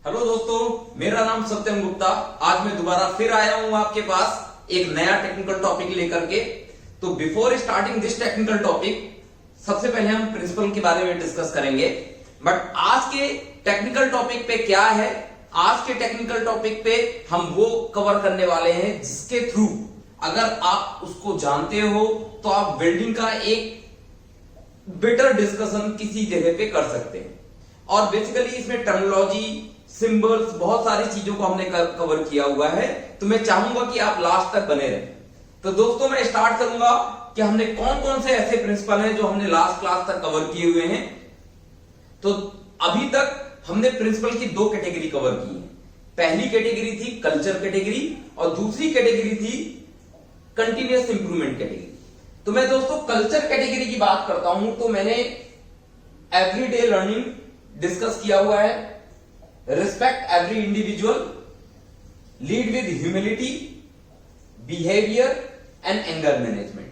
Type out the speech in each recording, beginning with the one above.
Hello दोस्तों, मेरा नाम सत्यम गुप्ता। आज मैं दोबारा फिर आया हूं आपके पास एक नया टेक्निकल टॉपिक लेकर के। तो before starting this technical topic, सबसे पहले हम प्रिंसिपल के बारे में डिस्कस करेंगे। बट आज के टेक्निकल टॉपिक पे क्या है, आज के टेक्निकल टॉपिक पे हम वो कवर करने वाले हैं जिसके थ्रू अगर आप उसको जानते हो तो आप बिल्डिंग का एक बेटर डिस्कशन किसी जगह पे कर सकते हैं। और बेसिकली इसमें टर्मिनोलॉजी, सिंबल्स, बहुत सारी चीजों को हमने कवर किया हुआ है। तो मैं चाहूंगा कि आप लास्ट तक बने रहें। तो दोस्तों, मैं स्टार्ट करूंगा कि हमने कौन कौन से ऐसे प्रिंसिपल हैं जो हमने लास्ट क्लास तक कवर किए हुए हैं। तो अभी तक हमने प्रिंसिपल की दो कैटेगरी कवर की है। पहली कैटेगरी थी कल्चर कैटेगरी और दूसरी कैटेगरी थी कंटिन्यूअस इंप्रूवमेंट कैटेगरी। तो मैं दोस्तों कल्चर कैटेगरी की बात करता हूं तो मैंने एवरीडे लर्निंग डिस्कस किया हुआ है, respect every individual, lead with humility, behaviour and anger management.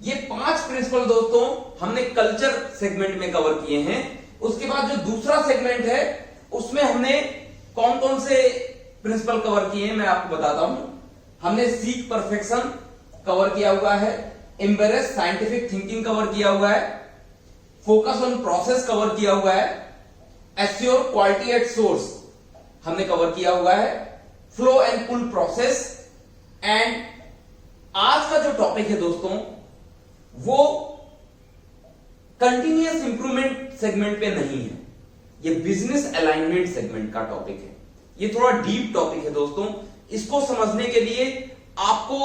ये 5 प्रिंसिपल दोस्तों हमने कल्चर सेगमेंट में कवर किए हैं। उसके बाद जो दूसरा सेगमेंट है उसमें हमने कौन कौन से प्रिंसिपल कवर किए हैं मैं आपको बताता हूं। हमने सीक परफेक्शन कवर किया हुआ है, एम्बेरेस साइंटिफिक थिंकिंग कवर किया हुआ है, फोकस ऑन प्रोसेस कवर किया हुआ है, एश्योर क्वालिटी एट सोर्स हमने कवर किया हुआ है, flow and pull process. And आज का जो टॉपिक है दोस्तों वो कंटिन्यूअस इंप्रूवमेंट सेगमेंट पे नहीं है, ये बिजनेस अलाइनमेंट सेगमेंट का टॉपिक है। ये थोड़ा डीप टॉपिक है दोस्तों। इसको समझने के लिए आपको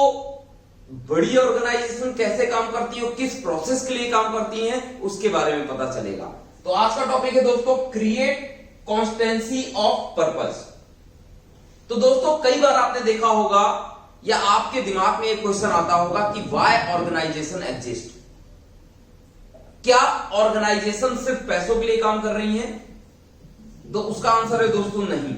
बड़ी ऑर्गेनाइजेशन कैसे काम करती है और किस प्रोसेस के लिए काम करती है उसके बारे में पता चलेगा। तो आज का टॉपिक है दोस्तों क्रिएट कॉन्स्टेंसी ऑफ पर्पस। तो दोस्तों कई बार आपने देखा होगा या आपके दिमाग में एक क्वेश्चन आता होगा कि व्हाई ऑर्गेनाइजेशन एग्जिस्ट। क्या ऑर्गेनाइजेशन सिर्फ पैसों के लिए काम कर रही है? तो उसका आंसर है दोस्तों नहीं।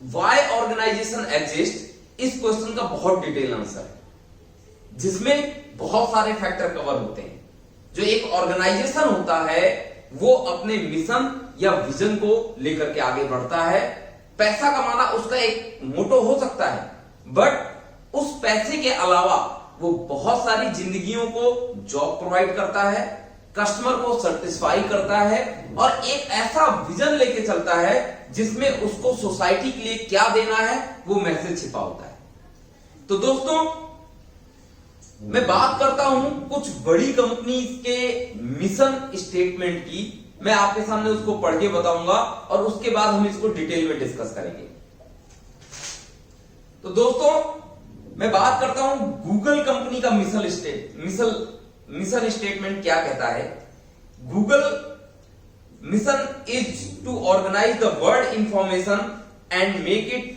व्हाई ऑर्गेनाइजेशन एग्जिस्ट, इस क्वेश्चन का बहुत डिटेल आंसर है जिसमें बहुत सारे फैक्टर कवर होते हैं। जो एक ऑर्गेनाइजेशन होता है वो अपने मिशन या विजन को लेकर के आगे बढ़ता है। पैसा कमाना उसका एक मोटो हो सकता है, बट उस पैसे के अलावा वो बहुत सारी जिंदगियों को जॉब प्रोवाइड करता है, कस्टमर को सेटिस्फाई करता है और एक ऐसा विजन लेके चलता है जिसमें उसको सोसाइटी के लिए क्या देना है वो मैसेज छिपा होता है। तो दोस्तों मैं बात करता हूं कुछ बड़ी कंपनी के मिशन स्टेटमेंट की। मैं आपके सामने उसको पढ़ के बताऊंगा और उसके बाद हम इसको डिटेल में डिस्कस करेंगे। तो दोस्तों मैं बात करता हूं गूगल कंपनी का मिशन स्टेटमेंट क्या कहता है। Google mission is to organise the world information and make it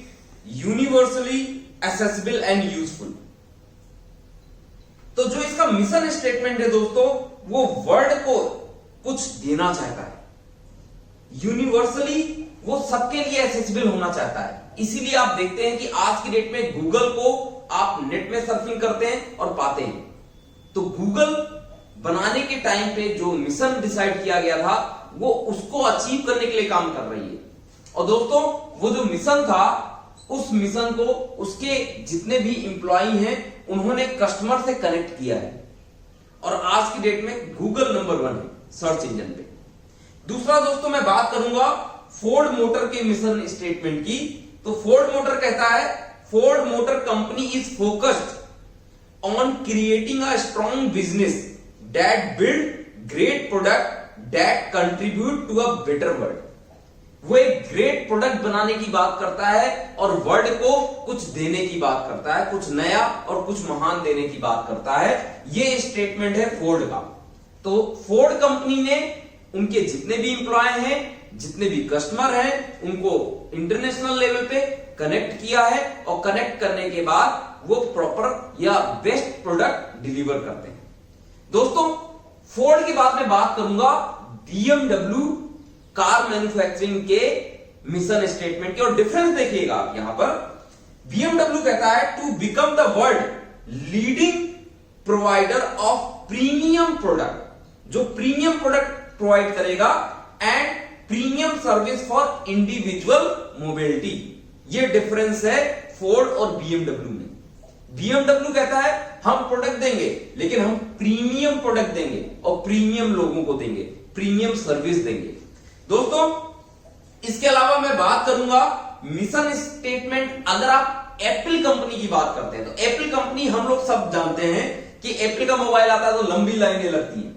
universally accessible and useful. तो जो इसका मिशन स्टेटमेंट है दोस्तों वो वर्ल्ड को कुछ देना चाहता है, यूनिवर्सली वो सबके लिए एक्सेसिबल होना चाहता है। इसीलिए आप देखते हैं कि आज की डेट में गूगल को आप नेट में सर्फिंग करते हैं और पाते हैं। तो गूगल बनाने के टाइम पे जो मिशन डिसाइड किया गया था वो उसको अचीव करने के लिए काम कर रही है। और दोस्तों वो जो मिशन था उस मिशन को उसके जितने भी एम्प्लॉई हैं उन्होंने कस्टमर से कनेक्ट किया है और आज की डेट में गूगल नंबर 1 है सर्च इंजन पे। दूसरा दोस्तों मैं बात करूंगा फोर्ड मोटर के मिशन स्टेटमेंट की। तो फोर्ड मोटर कहता है Ford motor company is focused on creating a strong business that build great product that contribute to a better world. वो एक ग्रेट प्रोडक्ट बनाने की बात करता है और वर्ल्ड को कुछ देने की बात करता है, कुछ नया और कुछ महान देने की बात करता है। ये स्टेटमेंट है फोर्ड का। तो फोर्ड कंपनी ने उनके जितने भी एम्प्लॉय हैं, जितने भी कस्टमर हैं, उनको इंटरनेशनल लेवल पे कनेक्ट किया है और कनेक्ट करने के बाद वो प्रॉपर या बेस्ट प्रोडक्ट डिलीवर करते हैं। दोस्तों फोर्ड के बाद में बात करूंगा BMW कार मैन्युफैक्चरिंग के मिशन स्टेटमेंट के। और डिफरेंस देखिएगा आप यहां पर। BMW कहता है to become the world leading provider of premium product, जो प्रीमियम प्रोडक्ट प्रोवाइड करेगा and premium service for individual mobility. ये डिफरेंस है फोर्ड और बीएमडब्ल्यू में। बीएमडब्ल्यू कहता है हम प्रोडक्ट देंगे लेकिन हम प्रीमियम प्रोडक्ट देंगे और प्रीमियम लोगों को देंगे, प्रीमियम सर्विस देंगे। दोस्तों इसके अलावा मैं बात करूंगा मिशन स्टेटमेंट। अगर आप एप्पल कंपनी की बात करते हैं तो एप्पल कंपनी हम लोग सब जानते हैं कि एप्पल का मोबाइल आता है तो लंबी लाइनें लगती हैं।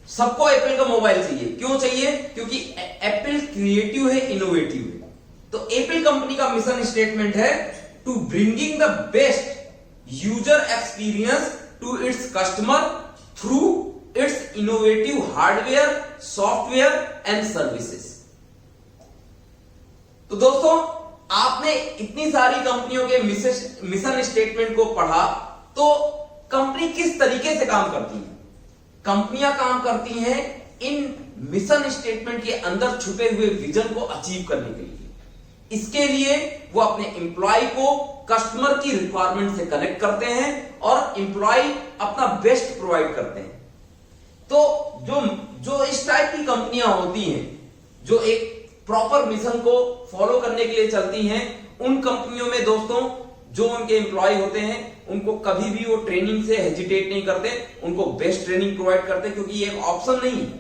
सबको एप्पल का मोबाइल चाहिए। क्यों चाहिए? क्योंकि एप्पल क्रिएटिव है, इनोवेटिव है। तो एप्पल कंपनी का मिशन स्टेटमेंट है to bringing the best user experience to its customer through its innovative hardware, software and services. तो दोस्तों आपने इतनी सारी कंपनियों के मिशन स्टेटमेंट को पढ़ा, तो कंपनी किस तरीके से काम करती है? कंपनियां काम करती हैं इन मिशन स्टेटमेंट के अंदर छुपे हुए विजन को अचीव करने के लिए। इसके लिए वो अपने एम्प्लॉय को कस्टमर की रिक्वायरमेंट से कनेक्ट करते हैं और एम्प्लॉय अपना बेस्ट प्रोवाइड करते हैं। तो जो इस टाइप की कंपनियां होती हैं जो एक प्रॉपर मिशन को फॉलो करने के लिए चलती हैं, उन कंपनियों में दोस्तों जो उनके एम्प्लॉय होते हैं उनको कभी भी वो ट्रेनिंग से हेजिटेट नहीं करते, उनको बेस्ट ट्रेनिंग प्रोवाइड करते, क्योंकि ये एक ऑप्शन नहीं है।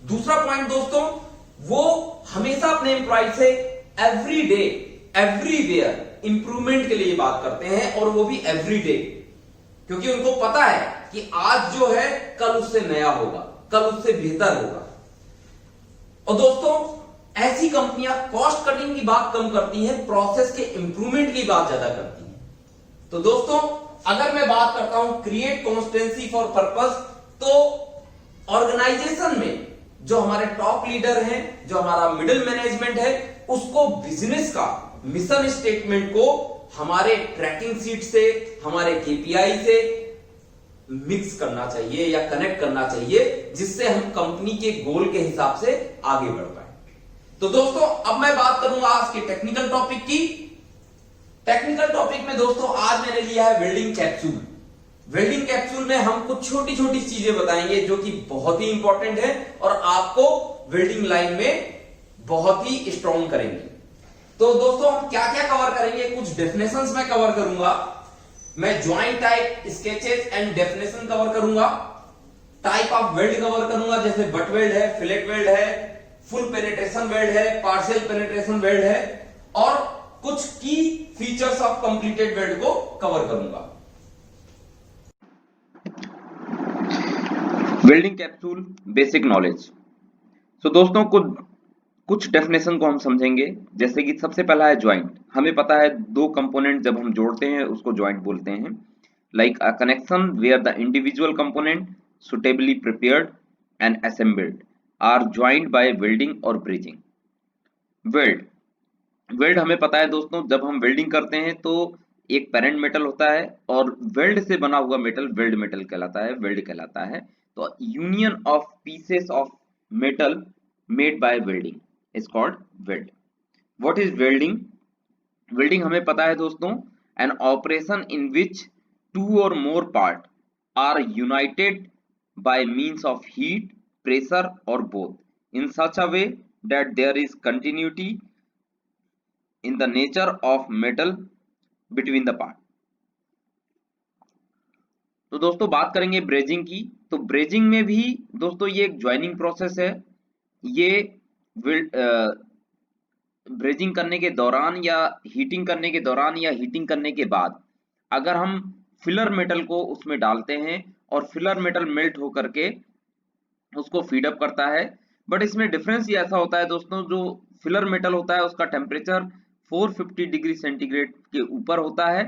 दूसरा पॉइंट दोस्तों, वो हमेशा अपने एम्प्लॉय से एवरी डे एवरीवेयर इंप्रूवमेंट के लिए बात करते हैं, और वो भी एवरी डे, क्योंकि उनको पता है कि आज जो है कल उससे नया होगा, कल उससे बेहतर होगा। और दोस्तों ऐसी कंपनियां कॉस्ट कटिंग की बात कम करती हैं, प्रोसेस के इंप्रूवमेंट की बात ज्यादा करती हैं। तो दोस्तों अगर मैं बात करता हूं क्रिएट कॉन्स्टेंसी फॉर पर्पस, तो ऑर्गेनाइजेशन में जो हमारे टॉप लीडर हैं, जो हमारा मिडिल मैनेजमेंट है, उसको बिजनेस का मिशन स्टेटमेंट को हमारे ट्रैकिंग सीट से, हमारे केपीआई से मिक्स करना चाहिए या कनेक्ट करना चाहिए, जिससे हम कंपनी के गोल के हिसाब से आगे बढ़ पाए। तो दोस्तों अब मैं बात करूंगा आज के टेक्निकल टॉपिक की। टेक्निकल टॉपिक में दोस्तों आज मैंने लिया है वेल्डिंग कैप्सूल। वेल्डिंग कैप्सूल में हम कुछ छोटी छोटी चीजें बताएंगे जो कि बहुत ही इंपॉर्टेंट है और आपको वेल्डिंग लाइन में बहुत ही स्ट्रॉन्ग करेंगे। तो दोस्तों हम क्या क्या कवर करेंगे, कुछ डेफिनेशंस मैं कवर करूंगा, मैं joint type, sketches and definition cover करूंगा, टाइप ऑफ वेल्ड कवर करूंगा, जैसे बट वेल्ड है, फिलेट वेल्ड है, फुल पेनिट्रेशन वेल्ड है, पार्शियल पेनिट्रेशन वेल्ड है, और कुछ की फीचर्स ऑफ कंप्लीटेड वेल्ड को कवर करूंगा। Welding capsule basic knowledge. तो दोस्तों कुछ डेफिनेशन को हम समझेंगे, जैसे कि सबसे पहला है ज्वाइंट। हमें पता है दो कंपोनेंट जब हम जोड़ते हैं उसको ज्वाइंट बोलते हैं। Like a connection where the individual component suitably prepared and assembled are joint by welding और ब्रिजिंग। वेल्ड हमें पता है दोस्तों, जब हम वेल्डिंग करते हैं तो एक पेरेंट मेटल होता है और वेल्ड से बना हुआ मेटल वेल्ड मेटल कहलाता है, वेल्ड कहलाता है। तो union of pieces of metal made by welding is called weld. What is welding? Welding हमें पता है दोस्तों, an operation in which two or more part are united by means of heat, pressure or both in such a way that there is continuity in the nature of metal between the part। तो दोस्तों बात करेंगे brazing की। तो brazing में भी दोस्तों ये एक ज्वाइनिंग प्रोसेस है। ये ब्रेजिंग करने के दौरान या हीटिंग करने के दौरान या हीटिंग करने के बाद अगर हम फिलर मेटल को उसमें डालते हैं और फिलर मेटल मेल्ट होकर के उसको फीड अप करता है। बट इसमें डिफरेंस ये ऐसा होता है दोस्तों, जो फिलर मेटल होता है उसका टेम्परेचर 450 डिग्री सेंटीग्रेड के ऊपर होता है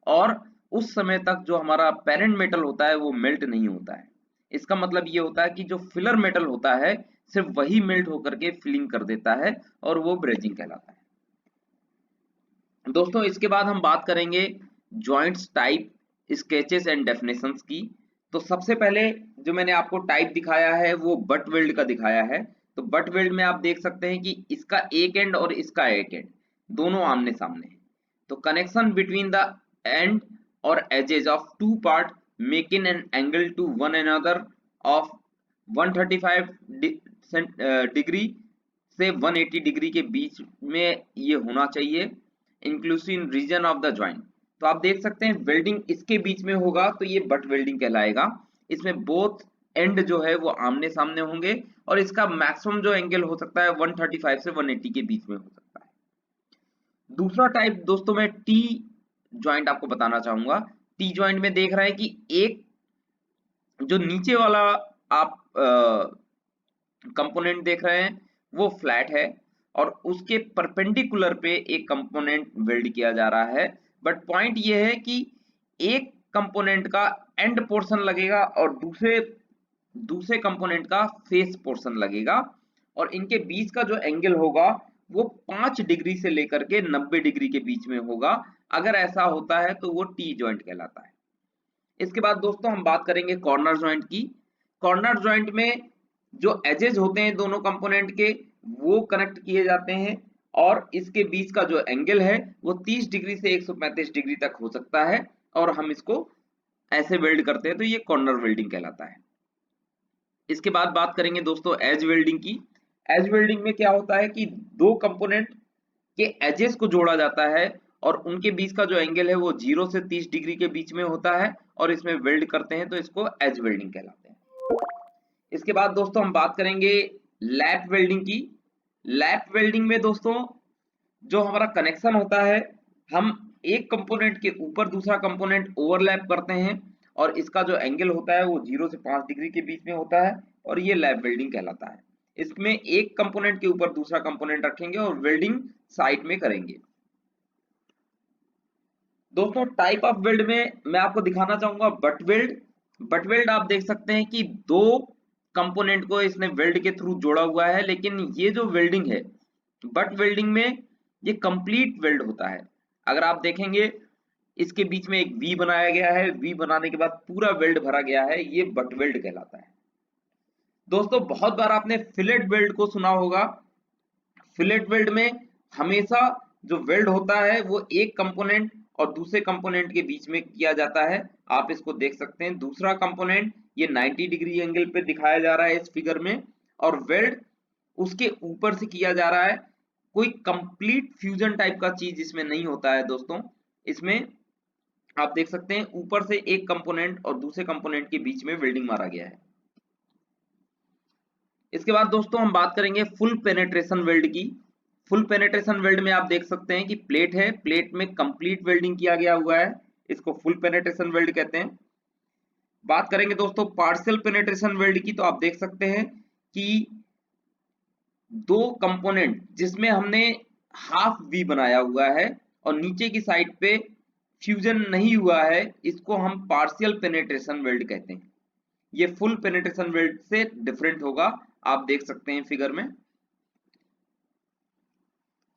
और उस समय तक जो हमारा पेरेंट मेटल होता है वो मेल्ट नहीं होता है। इसका मतलब ये होता है कि जो फिलर मेटल होता है सिर्फ वही मेल्ट होकर के फिलिंग कर देता है और वो ब्रेजिंग कहलाता है। दोस्तों इसके बाद हम बात करेंगे joints type, sketches and definitions की। तो सबसे पहले जो मैंने आपको टाइप दिखाया है वो बट वेल्ड का दिखाया है। तो बट वेल्ड में आप देख सकते हैं कि इसका एक एंड और इसका एक एंड दोनों आमने सामने है। तो कनेक्शन बिटवीन द एंड और edges of two part making an angle to one another of 135 degree से 180 डिग्री के बीच में ये होना चाहिए, inclusive region of the joint. तो आप देख सकते हैं वेल्डिंग इसके बीच में होगा तो ये बट वेल्डिंग कहलाएगा। इसमें बोथ एंड जो है वो आमने सामने होंगे और इसका मैक्सिमम जो एंगल हो सकता है 135 से 180 के बीच में हो सकता है। दूसरा टाइप दोस्तों मैं टी ज्वाइंट आपको बताना चाहूंगा। टी ज्वाइंट में देख रहे हैं कि एक जो नीचे वाला आप कंपोनेंट देख रहे हैं वो फ्लैट है और उसके परपेंडिकुलर पे एक कंपोनेंट वेल्ड किया जा रहा है। बट पॉइंट ये है कि एक कंपोनेंट का एंड पोर्शन लगेगा और दूसरे कंपोनेंट का फेस पोर्शन लगेगा और इनके बीच का जो एंगल होगा वो 5 डिग्री से लेकर के 90 डिग्री के बीच में होगा। अगर ऐसा होता है तो वो टी ज्वाइंट कहलाता है। इसके बाद दोस्तों हम बात करेंगे कॉर्नर ज्वाइंट की। कॉर्नर ज्वाइंट में जो एजेस होते हैं दोनों कंपोनेंट के वो कनेक्ट किए जाते हैं और इसके बीच का जो एंगल है वो 30 डिग्री से 135 डिग्री तक हो सकता है और हम इसको ऐसे वेल्ड करते हैं तो ये कॉर्नर वेल्डिंग कहलाता है। इसके बाद बात करेंगे दोस्तों एज वेल्डिंग की। एज वेल्डिंग में क्या होता है कि दो कंपोनेंट के एजेस को जोड़ा जाता है और उनके बीच का जो एंगल है वो 0 से 30 डिग्री के बीच में होता है और इसमें वेल्ड करते हैं तो इसको एज वेल्डिंग कहलाते हैं। इसके बाद दोस्तों हम बात करेंगे लैप वेल्डिंग की। लैप वेल्डिंग में दोस्तों जो हमारा कनेक्शन होता है हम एक कंपोनेंट के ऊपर दूसरा कंपोनेंट ओवरलैप करते हैं और इसका जो एंगल होता है वो 0 से 5 डिग्री के बीच में होता है और ये लैप वेल्डिंग कहलाता है। इसमें एक कंपोनेंट के ऊपर दूसरा कंपोनेंट रखेंगे और वेल्डिंग साइड में करेंगे। दोस्तों टाइप ऑफ वेल्ड में मैं आपको दिखाना चाहूंगा बट वेल्ड। बट वेल्ड आप देख सकते हैं कि दो कंपोनेंट को इसने वेल्ड के थ्रू जोड़ा हुआ है, लेकिन ये जो वेल्डिंग है बट वेल्डिंग में ये कंप्लीट वेल्ड होता है। अगर आप देखेंगे इसके बीच में एक वी बनाया गया है, वी बनाने के बाद पूरा वेल्ड भरा गया है, ये बट वेल्ड कहलाता है। दोस्तों बहुत बार आपने फिलेट वेल्ड को सुना होगा। फिलेट वेल्ड में हमेशा जो वेल्ड होता है वो एक कंपोनेंट और दूसरे कंपोनेंट के बीच में किया जाता है। आप इसको देख सकते हैं, दूसरा कंपोनेंट ये 90 डिग्री एंगल पे दिखाया जा रहा है इस फिगर में और वेल्ड उसके ऊपर से किया जा रहा है। कोई कंप्लीट फ्यूजन टाइप का चीज इसमें नहीं होता है दोस्तों। इसमें आप देख सकते हैं ऊपर से एक कंपोनेंट और दूसरे कंपोनेंट के बीच में वेल्डिंग मारा गया है। इसके बाद दोस्तों हम बात करेंगे फुल पेनेट्रेशन वेल्ड की। फुल पेनेट्रेशन वेल्ड में आप देख सकते हैं कि प्लेट है, प्लेट में कंप्लीट वेल्डिंग किया गया हुआ है, इसको फुल पेनेट्रेशन वेल्ड कहते हैं। बात करेंगे दोस्तों पार्शियल पेनेट्रेशन वेल्ड की, तो आप देख सकते हैं कि दो कंपोनेंट जिसमें हमने हाफ वी बनाया हुआ है और नीचे की साइड पे फ्यूजन नहीं हुआ है, इसको हम पार्शियल पेनेट्रेशन वेल्ड कहते हैं। ये फुल पेनेट्रेशन वेल्ड से डिफरेंट होगा, आप देख सकते हैं फिगर में।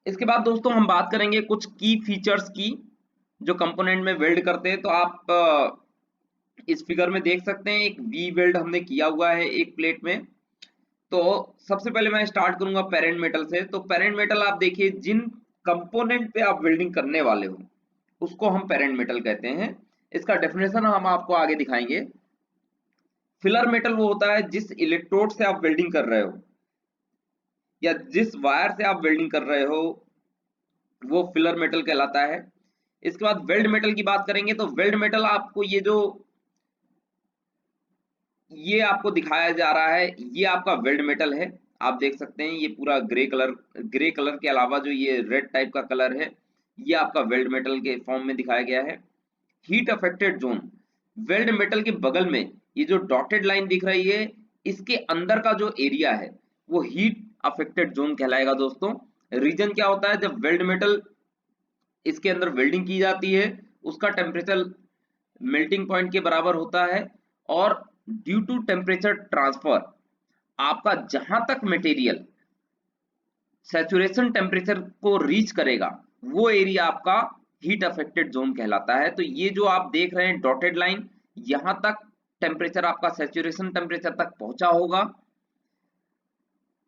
इसके बाद दोस्तों हम बात करेंगे कुछ की फीचर्स की जो कंपोनेंट में वेल्ड करते हैं। तो आप इस फिगर में देख सकते हैं एक वी वेल्ड हमने किया हुआ है एक प्लेट में। तो सबसे पहले मैं स्टार्ट करूंगा पेरेंट मेटल से। तो पेरेंट मेटल आप देखिए जिन कंपोनेंट पे आप वेल्डिंग करने वाले हो उसको हम पेरेंट मेटल कहते हैं। इसका डेफिनेशन हम आपको आगे दिखाएंगे। फिलर मेटल वो होता है जिस इलेक्ट्रोड से आप वेल्डिंग कर रहे हो या जिस वायर से आप वेल्डिंग कर रहे हो वो फिलर मेटल कहलाता है। इसके बाद वेल्ड मेटल की बात करेंगे तो वेल्ड मेटल आपको ये आपको दिखाया जा रहा है ये आपका वेल्ड मेटल है। आप देख सकते हैं ये पूरा ग्रे कलर के अलावा जो ये रेड टाइप का कलर है ये आपका वेल्ड मेटल के फॉर्म में दिखाया गया है। Heat affected zone, weld metal के बगल में ये जो डॉटेड लाइन दिख रही है इसके अंदर का जो एरिया है वो हीट अफेक्टेड जोन कहलाएगा दोस्तों। रीजन क्या होता है, जब वेल्ड मेटल इसके अंदर वेल्डिंग की जाती है उसका टेम्परेचर मेल्टिंग पॉइंट के बराबर होता है और ड्यू टू टेम्परेचर ट्रांसफर आपका जहां तक मटेरियल सैचुरेशन टेम्परेचर को रीच करेगा वो एरिया आपका हीट अफेक्टेड जोन कहलाता है। तो ये जो आप देख रहे हैं डॉटेड लाइन, यहां तक टेम्परेचर आपका सैचुरेशन टेम्परेचर तक पहुंचा होगा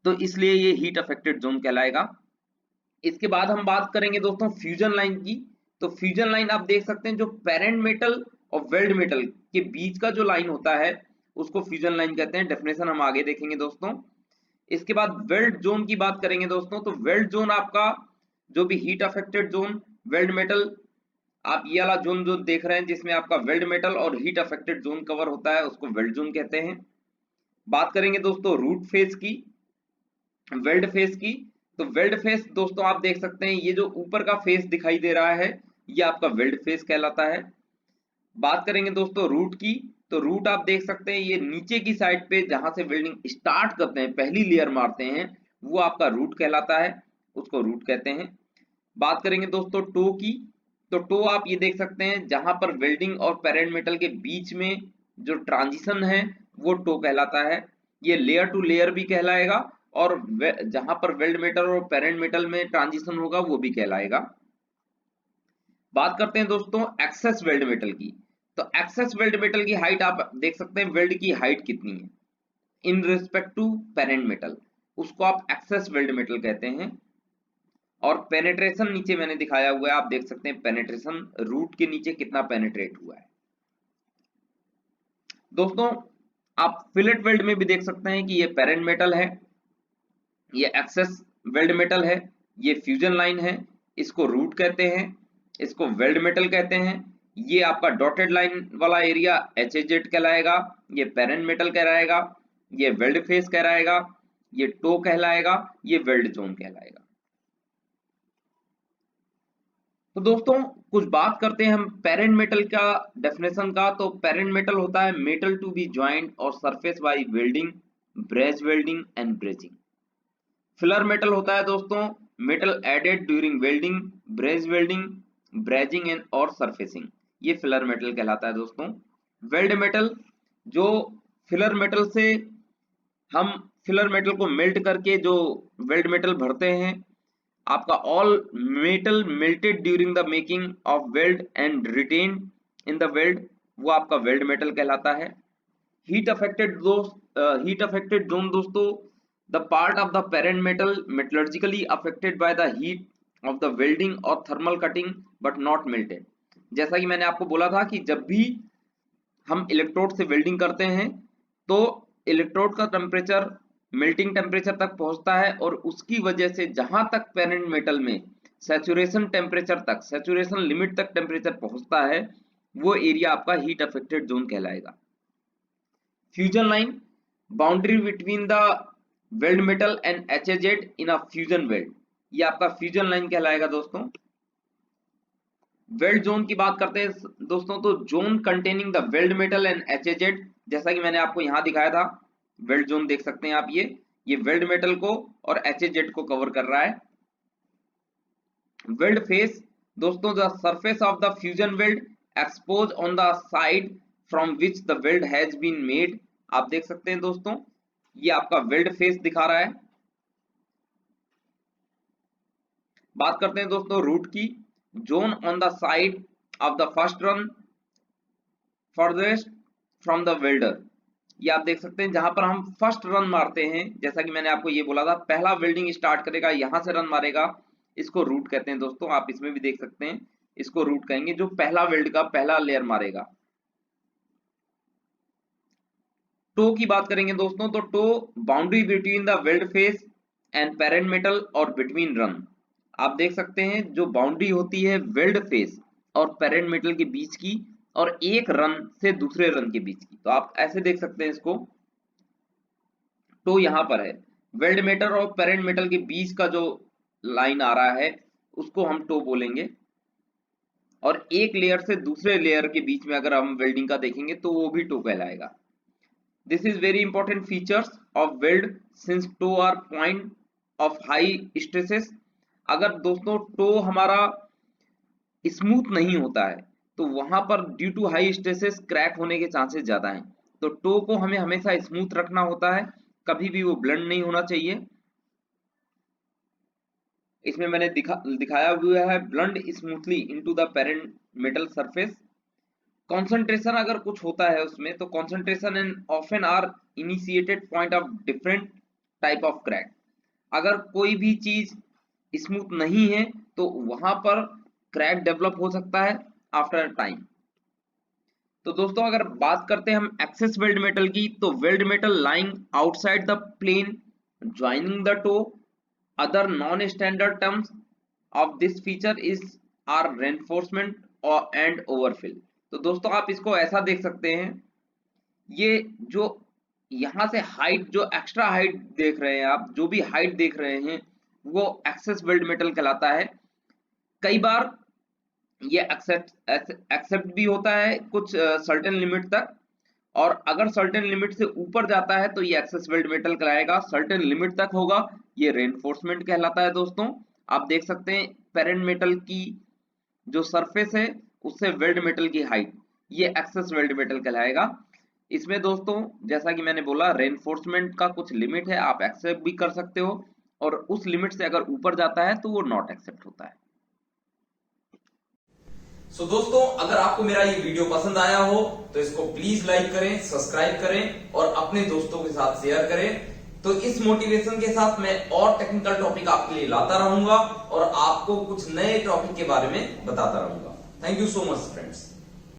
तो इसलिए ये हीट अफेक्टेड जोन कहलाएगा। इसके बाद हम बात करेंगे दोस्तों फ्यूजन लाइन की। तो फ्यूजन लाइन आप देख सकते हैं जो पेरेंट मेटल और वेल्ड मेटल के बीच का जो लाइन होता है उसको फ्यूजन लाइन कहते हैं। डेफिनेशन हम आगे देखेंगे दोस्तों। इसके बाद वेल्ड जोन की बात करेंगे दोस्तों, तो वेल्ड जोन आपका जो भी heat affected zone, weld metal, आप ये वाला जोन जो देख रहे हैं जिसमें आपका वेल्ड मेटल और हीट अफेक्टेड जोन कवर होता है, उसको वेल्ड जोन कहते हैं। बात करेंगे दोस्तों रूट फेज की, वेल्ड फेज की, तो वेल्ड फेज दोस्तों आप देख सकते हैं ये जो ऊपर का फेस दिखाई दे रहा है ये आपका वेल्ड फेज कहलाता है। बात करेंगे दोस्तों रूट की, तो रूट आप देख सकते हैं ये नीचे की साइड पे जहां से वेल्डिंग स्टार्ट करते हैं, पहली लेयर मारते हैं, वो आपका रूट कहलाता है, उसको रूट कहते हैं। बात करेंगे दोस्तों टो की, तो टो आप ये देख सकते हैं जहां पर वेल्डिंग और पेरेंट मेटल के बीच में जो ट्रांजिशन है वो टो कहलाता है। ये लेयर टू लेयर भी कहलाएगा और जहां पर वेल्ड मेटल और पेरेंट मेटल में ट्रांजिशन होगा वो भी कहलाएगा। बात करते हैं दोस्तों एक्सेस वेल्ड मेटल की, तो एक्सेस वेल्ड मेटल की हाइट आप देख सकते हैं वेल्ड की हाइट कितनी है in respect to parent metal, उसको आप एक्सेस वेल्ड मेटल कहते हैं। और पेनेट्रेशन नीचे मैंने दिखाया हुआ है, आप देख सकते हैं पेनेट्रेशन रूट के नीचे कितना पेनेट्रेट हुआ है। दोस्तों आप फिलेट वेल्ड में भी देख सकते हैं कि ये पेरेंट मेटल है, ये एक्सेस वेल्ड मेटल है, ये फ्यूजन लाइन है, इसको रूट कहते हैं, इसको वेल्ड मेटल कहते हैं। ये आपका डॉटेड लाइन वाला एरिया एचएजेड कहलाएगा, ये पेरेंट मेटल कहलाएगा, ये वेल्ड फेस कहलाएगा, ये टो कहलाएगा, ये वेल्ड जोन कहलाएगा। तो दोस्तों कुछ बात करते हैं हम पेरेंट मेटल का डेफिनेशन का, तो पेरेंट मेटल होता है मेटल टू बी ज्वाइंट और surface by welding, braze welding and brazing. Filler metal होता है दोस्तों metal added during welding, braze welding, brazing and और सरफेसिंग, ये फिलर मेटल कहलाता है दोस्तों। वेल्ड मेटल, जो फिलर मेटल से हम फिलर मेटल को मेल्ट करके जो वेल्ड मेटल भरते हैं, आपका all metal melted during the making of weld and retained in the weld, वो आपका वेल्ड मेटल कहलाता है। Heat affected heat affected zone दोस्तों, the part of the parent metal metallurgically affected by the heat of the welding or thermal cutting but not melted. जैसा कि मैंने आपको बोला था कि जब भी हम इलेक्ट्रोड से वेल्डिंग करते हैं तो इलेक्ट्रोड का टेम्परेचर मेल्टिंग टेम्परेचर तक पहुंचता है और उसकी वजह से जहां तक पेरेंट मेटल में सैचुरेशन टेम्परेचर तक, सैचुरेशन लिमिट तक टेम्परेचर पहुंचता है, वो एरिया आपका हीट अफेक्टेड जोन कहलाएगा। Fusion line, boundary between the weld metal and HAZ in a fusion weld, ये आपका फ्यूजन लाइन कहलाएगा दोस्तों। वेल्ड जोन की बात करते हैं दोस्तों, तो zone containing the weld metal and HAZ, जैसा कि मैंने आपको यहां दिखाया था, वेल्ड जोन देख सकते हैं आप, ये वेल्ड मेटल को और एचएजेड को कवर कर रहा है। वेल्ड फेस दोस्तों, the surface of the fusion weld expose on the side from which the weld has been made, आप देख सकते हैं दोस्तों, ये आपका वेल्ड फेस दिखा रहा है। बात करते हैं दोस्तों रूट की, zone on the side of the first run farthest from the welder, ये आप देख सकते हैं जहां पर हम फर्स्ट रन मारते हैं, जैसा कि मैंने आपको ये बोला था पहला वेल्डिंग स्टार्ट करेगा यहां से रन मारेगा, इसको रूट कहते हैं दोस्तों। आप इसमें भी देख सकते हैं, इसको रूट कहेंगे जो पहला वेल्ड का पहला लेयर मारेगा। टो की बात करेंगे दोस्तों, तो toe boundary between the weld face and parent metal और बिटवीन रन, आप देख सकते हैं जो बाउंड्री होती है वेल्ड फेस और पेरेंट मेटल के बीच की और एक रन से दूसरे रन के बीच की, तो आप ऐसे देख सकते हैं इसको। टो यहां पर है वेल्ड मेटल और पेरेंट मेटल के बीच का जो लाइन आ रहा है उसको हम टो बोलेंगे, और एक लेयर से दूसरे लेयर के बीच में अगर हम वेल्डिंग का देखेंगे तो वो भी टो कहलाएगा। This is very important features of weld since toe are point of high stresses. अगर दोस्तों टो हमारा स्मूथ नहीं होता है तो वहां पर due to high stresses crack होने के चांसेस ज्यादा हैं, तो टो को हमें हमेशा स्मूथ रखना होता है, कभी भी वो ब्लंट नहीं होना चाहिए। इसमें मैंने दिखाया हुआ है blunt smoothly into the parent metal surface. Concentration अगर कुछ होता है उसमें, तो concentration and often are initiated point of different type of crack. अगर कोई भी चीज स्मूथ नहीं है तो वहां पर क्रैक डेवलप हो सकता है आफ्टर टाइम। तो दोस्तों अगर बात करते हैं हम एक्सेस वेल्ड मेटल की, तो weld metal lying outside the plane joining the toe. Other non-standard terms of this feature is are reinforcement and overfill. तो दोस्तों आप इसको ऐसा देख सकते हैं, ये जो यहां से हाइट, जो एक्स्ट्रा हाइट देख रहे हैं आप, जो भी हाइट देख रहे हैं वो एक्सेस वेल्ड मेटल कहलाता है। कई बार ये एक्सेप्ट भी होता है कुछ सर्टेन लिमिट तक, और अगर सर्टेन लिमिट से ऊपर जाता है तो ये एक्सेस वेल्ड मेटल कहलाएगा। सर्टेन लिमिट तक होगा ये रेनफोर्समेंट कहलाता है। दोस्तों आप देख सकते हैं पेरेंट मेटल की जो सरफेस है उससे वेल्ड मेटल की हाइट, ये एक्सेस वेल्ड मेटल कहलाएगा। इसमें दोस्तों जैसा कि मैंने बोला रेनफोर्समेंट का कुछ लिमिट है, आप एक्सेप्ट भी कर सकते हो, और उस लिमिट से अगर ऊपर जाता है तो वो नॉट एक्सेप्ट होता है। सो दोस्तों अगर आपको मेरा ये वीडियो पसंद आया हो तो इसको प्लीज लाइक करें, सब्सक्राइब करें और अपने दोस्तों के साथ शेयर करें। तो इस मोटिवेशन के साथ मैं और टेक्निकल टॉपिक आपके लिए लाता रहूंगा और आपको कुछ नए टॉपिक के बारे में बताता रहूंगा। Thank you so much friends.